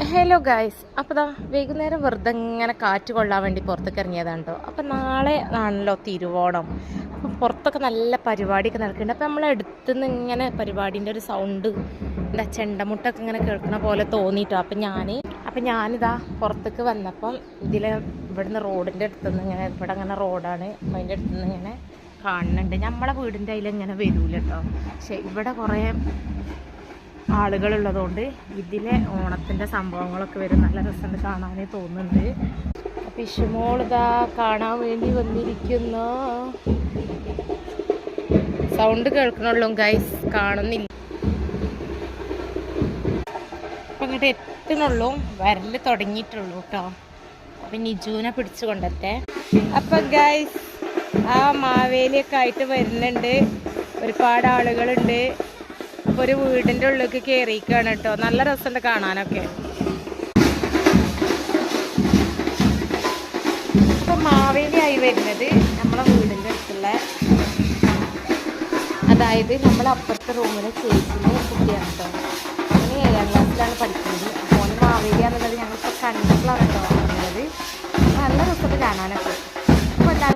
Hello guys, അപ്പോൾ ദാ വൈകുന്നേരം വെറുതെ ഇങ്ങനെ കാറ്റ് കൊള്ളാൻ വേണ്ടി പുറത്തേക്ക് ഇറങ്ങിയതാണ് കേട്ടോ. അപ്പോൾ നാളെ ആണല്ലോ തിരുവോണം. അപ്പോൾ പുറത്തൊക്കെ നല്ല പരിപാടിയൊക്കെ നടക്കുന്നുണ്ട്. അപ്പോൾ നമ്മളെ അടുത്തുനിന്ന് ഇങ്ങനെ പരിപാടീൻ്റെ ഒരു സൗണ്ട്, എന്താ ചെണ്ടമുട്ടൊക്കെ ഇങ്ങനെ കേൾക്കുന്ന പോലെ തോന്നിയിട്ടോ. അപ്പം ഞാനിതാ പുറത്തേക്ക് വന്നപ്പം ഇവിടുന്ന് റോഡിൻ്റെ അടുത്തുനിന്ന് ഇങ്ങനെ, ഇവിടെ അങ്ങനെ റോഡാണ്, അപ്പം അതിൻ്റെ അടുത്തുനിന്ന് ഇങ്ങനെ കാണുന്നുണ്ട്. നമ്മളെ വീടിൻ്റെ അതിലിങ്ങനെ വരൂല കേട്ടോ. പക്ഷേ ഇവിടെ കുറേ ആളുകളുള്ളതുകൊണ്ട് ഇതിലെ ഓണത്തിൻ്റെ സംഭവങ്ങളൊക്കെ വരും. നല്ല രസമുണ്ട്, കാണാനേ തോന്നുന്നുണ്ട്. അപ്പം ഇഷുമോളിതാ കാണാൻ വേണ്ടി വന്നിരിക്കുന്നു. സൗണ്ട് കേൾക്കണുള്ളൂ ഗൈസ്, കാണുന്നില്ല. അപ്പം ഇങ്ങോട്ട് എത്തണുള്ളൂ, വരല് തുടങ്ങിയിട്ടുള്ളൂ കേട്ടോ. അപ്പം നിജുവിനെ പിടിച്ചു കൊണ്ടെത്തേ. അപ്പം ഗൈസ് ആ മാവേലിയൊക്കെ ആയിട്ട് വരുന്നുണ്ട്, ഒരുപാട് ആളുകളുണ്ട്. അപ്പോൾ ഒരു വീടിൻ്റെ ഉള്ളിലേക്ക് കയറിയിരിക്കുകയാണ് കേട്ടോ. നല്ല രസമുണ്ട് കാണാനൊക്കെ. ഇപ്പം മാവേലിയായി വരുന്നത് നമ്മളെ വീടിൻ്റെ അടുത്തുള്ള, അതായത് നമ്മളെ അപ്പുറത്തെ റൂമിലെ ചേച്ചിൻ്റെ കുട്ടിയാണ് കേട്ടോ. അങ്ങനെ 7ാം ക്ലാസ്സിലാണ് പഠിക്കുന്നത്. അപ്പോൾ മാവേലിയാന്നുള്ളത് ഞങ്ങളിപ്പോൾ കണ്ടപ്പോഴാണ് കേട്ടോ പറഞ്ഞത്. നല്ല രസമുണ്ട് കാണാനൊക്കെ.